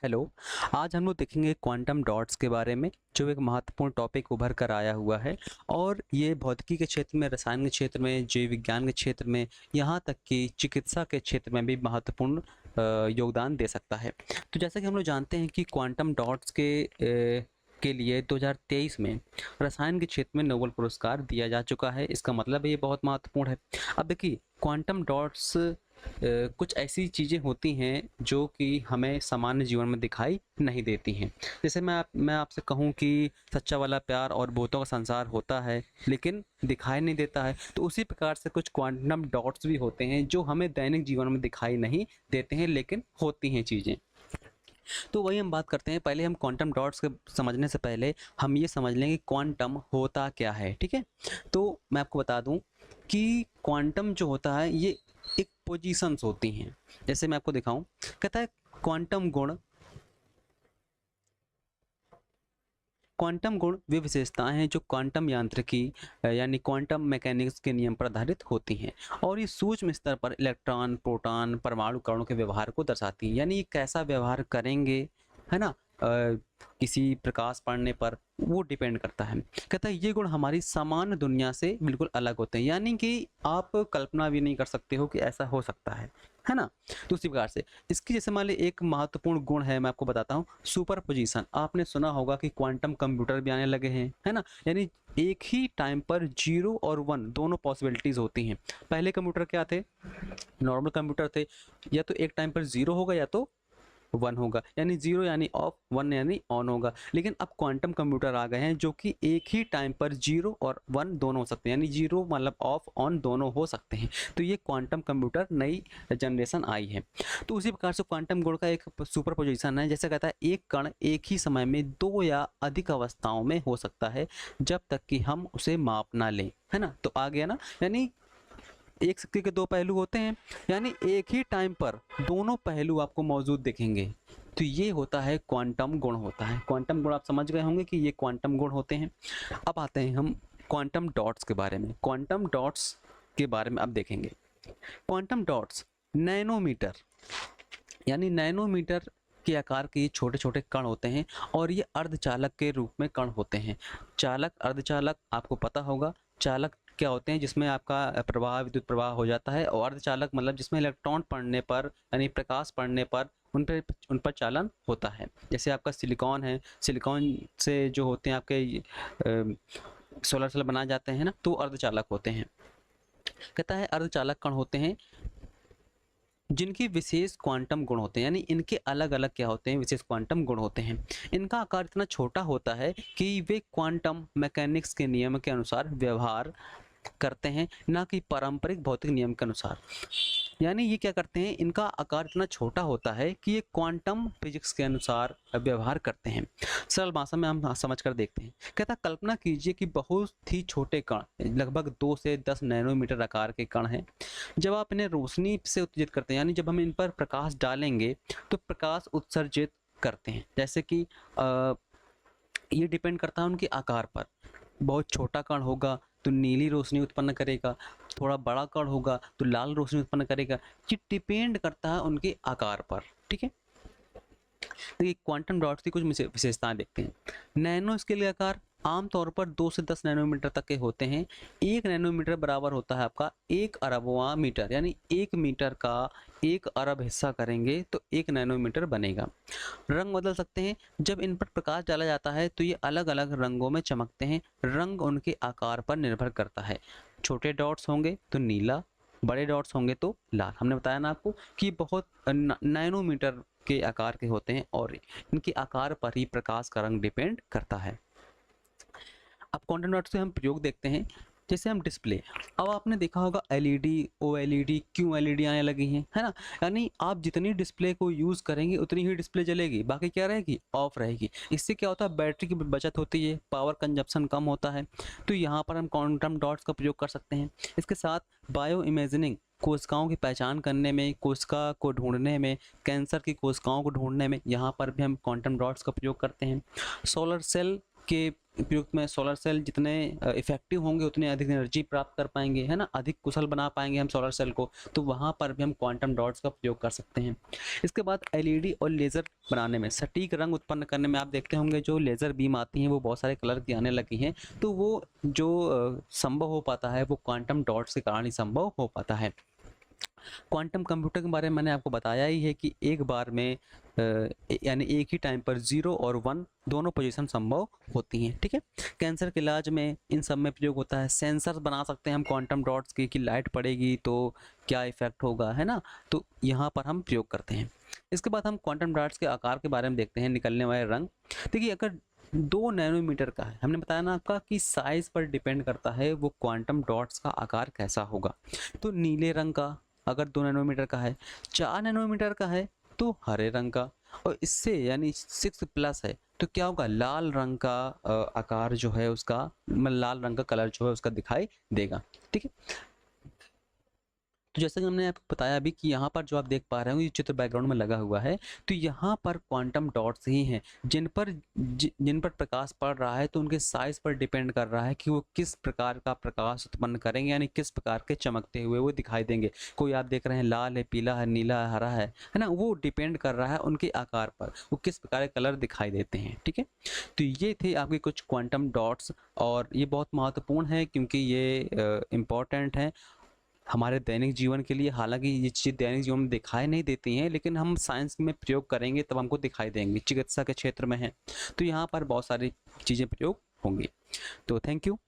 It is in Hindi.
हेलो। आज हम लोग देखेंगे क्वांटम डॉट्स के बारे में, जो एक महत्वपूर्ण टॉपिक उभर कर आया हुआ है। और ये भौतिकी के क्षेत्र में, रसायन के क्षेत्र में, जीव विज्ञान के क्षेत्र में, यहाँ तक कि चिकित्सा के क्षेत्र में भी महत्वपूर्ण योगदान दे सकता है। तो जैसा कि हम लोग जानते हैं कि क्वांटम डॉट्स के लिए 2023 में रसायन के क्षेत्र में नोबेल पुरस्कार दिया जा चुका है। इसका मतलब ये बहुत महत्वपूर्ण है। अब देखिए, क्वांटम डॉट्स कुछ ऐसी चीज़ें होती हैं जो कि हमें सामान्य जीवन में दिखाई नहीं देती हैं। जैसे मैं आपसे कहूँ कि सच्चा वाला प्यार और भूतों का संसार होता है लेकिन दिखाई नहीं देता है, तो उसी प्रकार से कुछ क्वांटम डॉट्स भी होते हैं जो हमें दैनिक जीवन में दिखाई नहीं देते हैं लेकिन होती हैं चीज़ें। तो वही हम बात करते हैं। पहले हम क्वांटम डॉट्स के समझने से पहले हम ये समझ लेंगे क्वांटम होता क्या है। ठीक है, तो मैं आपको बता दूं कि क्वांटम जो होता है ये एक पोजीशंस होती हैं। जैसे मैं आपको दिखाऊं, कहता है क्वांटम गुण वे विशेषताएं हैं जो क्वांटम यांत्रिकी यानी क्वांटम मैकेनिक्स के नियम पर आधारित होती हैं और ये सूक्ष्म स्तर पर इलेक्ट्रॉन, प्रोटॉन, परमाणु कणों के व्यवहार को दर्शाती हैं। यानी ये कैसा व्यवहार करेंगे, है ना, किसी प्रकाश पड़ने पर वो डिपेंड करता है। कहता है ये गुण हमारी सामान्य दुनिया से बिल्कुल अलग होते हैं, यानी कि आप कल्पना भी नहीं कर सकते हो कि ऐसा हो सकता है ना। तो उसी प्रकार से इसकी जैसे मान ली एक महत्वपूर्ण गुण है, मैं आपको बताता हूँ, सुपर पोजीशन। आपने सुना होगा कि क्वांटम कंप्यूटर भी आने लगे हैं, है ना। यानी एक ही टाइम पर 0 और 1 दोनों पॉसिबिलिटीज होती हैं। पहले कंप्यूटर क्या थे? नॉर्मल कंप्यूटर थे, या तो एक टाइम पर 0 होगा या तो 1 होगा, यानी 0 यानी ऑफ, 1 यानी ऑन होगा। लेकिन अब क्वांटम कंप्यूटर आ गए हैं जो कि एक ही टाइम पर 0 और 1 दोनों हो सकते हैं, यानी 0 मतलब ऑफ, ऑन दोनों हो सकते हैं। तो ये क्वांटम कंप्यूटर नई जनरेशन आई है। तो उसी प्रकार से क्वांटम गुण का एक सुपर पोजिशन है। जैसे कहता है एक कण एक ही समय में 2 या अधिक अवस्थाओं में हो सकता है जब तक कि हम उसे माप ना लें, है ना। तो आ गया ना, यानी एक सिक्के के दो पहलू होते हैं, यानी एक ही टाइम पर दोनों पहलू आपको मौजूद दिखेंगे। तो ये होता है क्वांटम गुण होता है। क्वांटम गुण आप समझ गए होंगे कि ये क्वांटम गुण होते हैं। अब आते हैं हम क्वांटम डॉट्स के बारे में। क्वांटम डॉट्स के बारे में अब देखेंगे। क्वांटम डॉट्स नैनोमीटर यानी नैनोमीटर के आकार के ये छोटे छोटे कण होते हैं और ये अर्धचालक के रूप में कण होते हैं। चालक, अर्धचालक आपको पता होगा। चालक क्या होते हैं? जिसमें आपका प्रवाह, विद्युत प्रवाह हो जाता है। और अर्धचालक मतलब जिसमें इलेक्ट्रॉन पड़ने पर यानी प्रकाश पड़ने पर उन पर चालन होता है। जैसे आपका सिलिकॉन है, सिलिकॉन से जो होते हैं आपके सोलर सेल बनाए जाते हैं ना, तो अर्धचालक होते हैं। कहता है अर्धचालक कण होते हैं जिनके विशेष क्वांटम गुण होते हैं, यानी इनके अलग अलग क्या होते हैं? विशेष क्वांटम गुण होते हैं। इनका आकार इतना छोटा होता है कि वे क्वांटम मैकेनिक्स के नियम के अनुसार व्यवहार करते हैं, ना कि पारंपरिक भौतिक नियम के अनुसार। यानी ये क्या करते हैं? इनका आकार इतना छोटा होता है कि ये क्वांटम फिजिक्स के अनुसार व्यवहार करते हैं। सरल भाषा में हम समझ कर देखते हैं। कहता कल्पना कीजिए कि बहुत ही छोटे कण, लगभग 2 से 10 नैनोमीटर आकार के कण हैं। जब आप इन्हें रोशनी से उत्तेजित करते हैं, यानी जब हम इन पर प्रकाश डालेंगे तो प्रकाश उत्सर्जित करते हैं। जैसे कि ये डिपेंड करता है उनके आकार पर। बहुत छोटा कण होगा तो नीली रोशनी उत्पन्न करेगा, थोड़ा बड़ा कण होगा तो लाल रोशनी उत्पन्न करेगा। ये डिपेंड करता है उनके आकार पर। ठीक है, देखिए क्वांटम डॉट्स की कुछ विशेषताएं देखते हैं। नैनो स्केल का आकार आमतौर पर 2 से 10 नैनोमीटर तक के होते हैं। 1 नैनोमीटर बराबर होता है आपका 1 अरबवां मीटर, यानी 1 मीटर का 1 अरब हिस्सा करेंगे तो 1 नैनोमीटर बनेगा। रंग बदल सकते हैं। जब इन पर प्रकाश डाला जाता है तो ये अलग अलग रंगों में चमकते हैं। रंग उनके आकार पर निर्भर करता है। छोटे डॉट्स होंगे तो नीला, बड़े डॉट्स होंगे तो लाल। हमने बताया ना आपको कि बहुत नैनोमीटर के आकार के होते हैं और इनके आकार पर ही प्रकाश का रंग डिपेंड करता है। अब क्वांटम डॉट्स से हम प्रयोग देखते हैं। जैसे हम डिस्प्ले, अब आपने देखा होगा एलईडी, ओएलईडी, क्यों एलईडी आने लगी हैं, है ना। यानी आप जितनी डिस्प्ले को यूज़ करेंगे उतनी ही डिस्प्ले जलेगी, बाकी क्या रहेगी? ऑफ रहेगी। इससे क्या होता है? बैटरी की बचत होती है, पावर कंजप्शन कम होता है। तो यहाँ पर हम क्वांटम डॉट्स का प्रयोग कर सकते हैं। इसके साथ बायो इमेजिनिंग, कोशिकाओं की पहचान करने में, कोशिका को ढूंढने में, कैंसर की कोशिकाओं को ढूंढने में, यहाँ पर भी हम क्वांटम डॉट्स का प्रयोग करते हैं। सोलर सेल के प्रयुक्त में सोलर सेल जितने इफेक्टिव होंगे उतने अधिक एनर्जी प्राप्त कर पाएंगे, है ना, अधिक कुशल बना पाएंगे हम सोलर सेल को, तो वहाँ पर भी हम क्वांटम डॉट्स का प्रयोग कर सकते हैं। इसके बाद एलईडी और लेज़र बनाने में, सटीक रंग उत्पन्न करने में आप देखते होंगे जो लेज़र बीम आती हैं वो बहुत सारे कलर की आने लगी हैं, तो वो जो संभव हो पाता है वो क्वांटम डॉट्स के कारण ही संभव हो पाता है। क्वांटम कंप्यूटर के बारे में मैंने आपको बताया ही है कि एक बार में यानी एक ही टाइम पर 0 और 1 दोनों पोजीशन संभव होती हैं, ठीक है। कैंसर के इलाज में इन सब में प्रयोग होता है। सेंसर बना सकते हैं हम क्वांटम डॉट्स की, कि लाइट पड़ेगी तो क्या इफेक्ट होगा, है ना, तो यहाँ पर हम प्रयोग करते हैं। इसके बाद हम क्वांटम डॉट्स के आकार के बारे में देखते हैं, निकलने वाले रंग। देखिए अगर 2 नैनोमीटर का है, हमने बताया ना आपका कि साइज पर डिपेंड करता है वो क्वांटम डॉट्स का आकार कैसा होगा। तो नीले रंग का अगर 2 नैनोमीटर का है, 4 नैनोमीटर का है तो हरे रंग का, और इससे यानी 6+ है तो क्या होगा, लाल रंग का आकार जो है उसका, मतलब लाल रंग का कलर जो है उसका दिखाई देगा, ठीक है। तो जैसे कि हमने आपको बताया अभी कि यहाँ पर जो आप देख पा रहे हो ये चित्र बैकग्राउंड में लगा हुआ है, तो यहाँ पर क्वांटम डॉट्स ही हैं जिन पर प्रकाश पड़ रहा है, तो उनके साइज पर डिपेंड कर रहा है कि वो किस प्रकार का प्रकाश उत्पन्न करेंगे, यानी किस प्रकार के चमकते हुए वो दिखाई देंगे। कोई आप देख रहे हैं लाल है, पीला है, नीला है, हरा है ना, वो डिपेंड कर रहा है उनके आकार पर, वो किस प्रकार के कलर दिखाई देते हैं, ठीक है। तो ये थे आपके कुछ क्वांटम डॉट्स, और ये बहुत महत्वपूर्ण है क्योंकि ये इम्पॉर्टेंट है हमारे दैनिक जीवन के लिए। हालांकि ये चीज़ दैनिक जीवन में दिखाई नहीं देती हैं, लेकिन हम साइंस में प्रयोग करेंगे तब हमको दिखाई देंगे, चिकित्सा के क्षेत्र में है तो यहाँ पर बहुत सारी चीज़ें प्रयोग होंगी। तो थैंक यू।